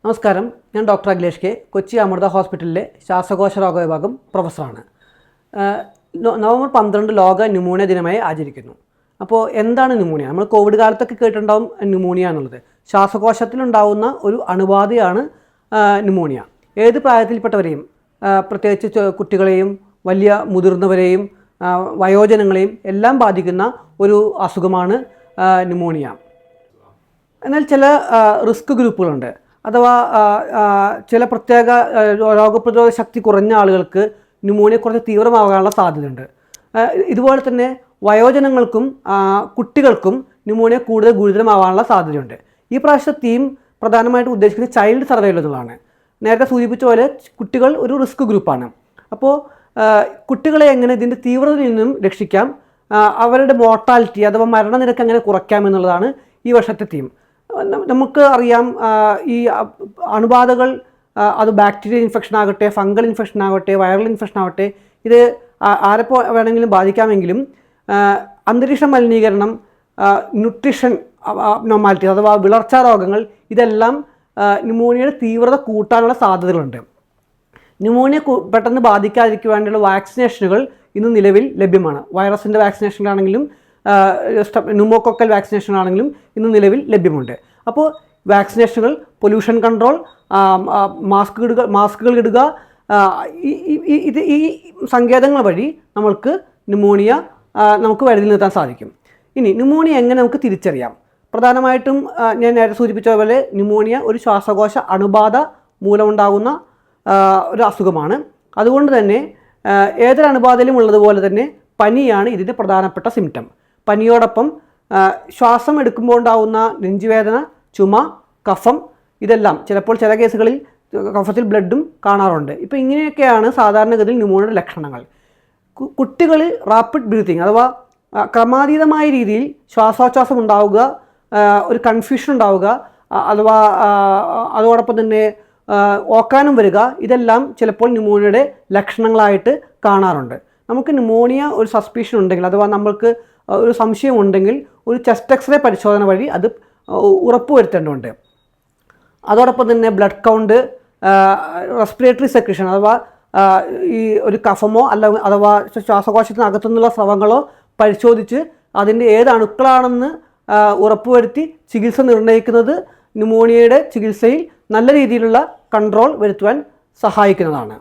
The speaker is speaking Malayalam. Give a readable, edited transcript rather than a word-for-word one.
നമസ്കാരം, ഞാൻ ഡോക്ടർ അഖിലേഷ് കെ, കൊച്ചി അമൃത ഹോസ്പിറ്റലിലെ ശ്വാസകോശ രോഗ വിഭാഗം പ്രൊഫസറാണ്. നവംബർ 12 ലോക ന്യൂമോണിയ ദിനമായി ആചരിക്കുന്നു. അപ്പോൾ എന്താണ് ന്യൂമോണിയ? നമ്മൾ കോവിഡ് കാലത്തൊക്കെ കേട്ടിട്ടുണ്ടാവും ന്യൂമോണിയ എന്നുള്ളത്. ശ്വാസകോശത്തിലുണ്ടാവുന്ന ഒരു അണുബാധയാണ് ന്യൂമോണിയ. ഏത് പ്രായത്തിൽപ്പെട്ടവരെയും, പ്രത്യേകിച്ച് കുട്ടികളെയും വലിയ മുതിർന്നവരെയും വയോജനങ്ങളെയും എല്ലാം ബാധിക്കുന്ന ഒരു അസുഖമാണ് ന്യൂമോണിയ. എന്നാൽ ചില റിസ്ക് ഗ്രൂപ്പുകളുണ്ട്, അഥവാ ചില പ്രത്യേക രോഗപ്രതിരോധ ശക്തി കുറഞ്ഞ ആളുകൾക്ക് ന്യൂമോണിയ കുറച്ച് തീവ്രമാകാനുള്ള സാധ്യതയുണ്ട്. ഇതുപോലെ തന്നെ വയോജനങ്ങൾക്കും കുട്ടികൾക്കും ന്യൂമോണിയ കൂടുതൽ ഗുരുതരമാവാനുള്ള സാധ്യതയുണ്ട്. ഈ പ്രാവശ്യത്തെ തീം പ്രധാനമായിട്ടും ഉദ്ദേശിക്കുന്നത് ചൈൽഡ് സർവൈവൽ എന്നുള്ളതാണ്. നേരത്തെ സൂചിപ്പിച്ച പോലെ കുട്ടികൾ ഒരു റിസ്ക് ഗ്രൂപ്പാണ്. അപ്പോൾ കുട്ടികളെ എങ്ങനെ ഇതിൻ്റെ തീവ്രതയിൽ നിന്നും രക്ഷിക്കാം, അവരുടെ മോർട്ടാലിറ്റി അഥവാ മരണനിരക്ക് എങ്ങനെ കുറയ്ക്കാം എന്നുള്ളതാണ് ഈ വർഷത്തെ തീം. നമുക്ക് അറിയാം, ഈ അണുബാധകൾ അത് ബാക്ടീരിയൽ ഇൻഫെക്ഷൻ ആകട്ടെ, ഫംഗൽ ഇൻഫെക്ഷൻ ആകട്ടെ, വൈറൽ ഇൻഫെക്ഷൻ ആകട്ടെ, ഇത് ആരെപ്പോൾ വേണമെങ്കിലും ബാധിക്കാമെങ്കിലും അന്തരീക്ഷ മലിനീകരണം, ന്യൂട്രീഷൻ അബ്നോർമാലിറ്റി അഥവാ വിളർച്ച രോഗങ്ങൾ, ഇതെല്ലാം ന്യൂമോണിയയുടെ തീവ്രത കൂട്ടാനുള്ള സാധ്യതകളുണ്ട്. ന്യൂമോണിയ പെട്ടെന്ന് ബാധിക്കാതിരിക്കാൻ വേണ്ടിയുള്ള വാക്സിനേഷനുകൾ ഇന്ന് നിലവിൽ ലഭ്യമാണ്. വൈറസിൻ്റെ വാക്സിനേഷനാണെങ്കിലും ന്യൂമോകോക്കൽ വാക്സിനേഷനാണെങ്കിലും ഇന്ന് നിലവിൽ ലഭ്യമുണ്ട്. അപ്പോൾ വാക്സിനേഷനുകൾ, പൊല്യൂഷൻ കൺട്രോൾ, മാസ്കുകൾ ഇടുക, ഈ സങ്കേതങ്ങൾ വഴി നമുക്ക് ന്യൂമോണിയ വരുതി നിർത്താൻ സാധിക്കും. ഇനി ന്യൂമോണിയ എങ്ങനെ നമുക്ക് തിരിച്ചറിയാം? പ്രധാനമായിട്ടും ഞാൻ നേരത്തെ സൂചിപ്പിച്ച പോലെ ന്യൂമോണിയ ഒരു ശ്വാസകോശ അണുബാധ മൂലമുണ്ടാകുന്ന ഒരു അസുഖമാണ്. അതുകൊണ്ട് തന്നെ ഏതൊരു അണുബാധയിലും ഉള്ളതുപോലെ തന്നെ പനിയാണ് ഇതിൻ്റെ പ്രധാനപ്പെട്ട സിംറ്റം. പനിയോടൊപ്പം ശ്വാസം എടുക്കുമ്പോൾ ഉണ്ടാകുന്ന നെഞ്ചുവേദന, ചുമ, കഫം, ഇതെല്ലാം ചിലപ്പോൾ ചില കേസുകളിൽ കഫത്തിൽ ബ്ലഡും കാണാറുണ്ട്. ഇപ്പോൾ ഇങ്ങനെയൊക്കെയാണ് സാധാരണഗതിയിൽ ന്യൂമോണിയയുടെ ലക്ഷണങ്ങൾ. കുട്ടികളിൽ റാപ്പിഡ് ബ്രീത്തിങ് അഥവാ ക്രമാതീതമായ രീതിയിൽ ശ്വാസോച്ഛ്വാസം ഉണ്ടാവുക, ഒരു കൺഫ്യൂഷൻ ഉണ്ടാവുക, അഥവാ അതോടൊപ്പം തന്നെ ഓക്കാനം വരിക, ഇതെല്ലാം ചിലപ്പോൾ ന്യൂമോണിയയുടെ ലക്ഷണങ്ങളായിട്ട് കാണാറുണ്ട്. നമുക്ക് ന്യൂമോണിയ ഒരു സസ്പീഷൻ ഉണ്ടെങ്കിൽ, അഥവാ നമ്മൾക്ക് ഒരു സംശയം ഉണ്ടെങ്കിൽ ഒരു ചെസ്റ്റ് എക്സ്റേ പരിശോധന വഴി അത് ഉറപ്പുവരുത്തേണ്ടതുണ്ട്. അതോടൊപ്പം തന്നെ ബ്ലഡ് കൗണ്ട്, റെസ്പിറേറ്ററി സെക്രീഷൻ അഥവാ ഈ ഒരു കഫമോ അഥവാ ശ്വാസകോശത്തിനകത്തുനിന്നുള്ള സ്രവങ്ങളോ പരിശോധിച്ച് അതിൻ്റെ ഏത് അണുക്കളാണെന്ന് ഉറപ്പുവരുത്തി ചികിത്സ നിർണ്ണയിക്കുന്നത് ന്യൂമോണിയയുടെ ചികിത്സയിൽ നല്ല രീതിയിലുള്ള കൺട്രോൾ വരുത്തുവാൻ സഹായിക്കുന്നതാണ്.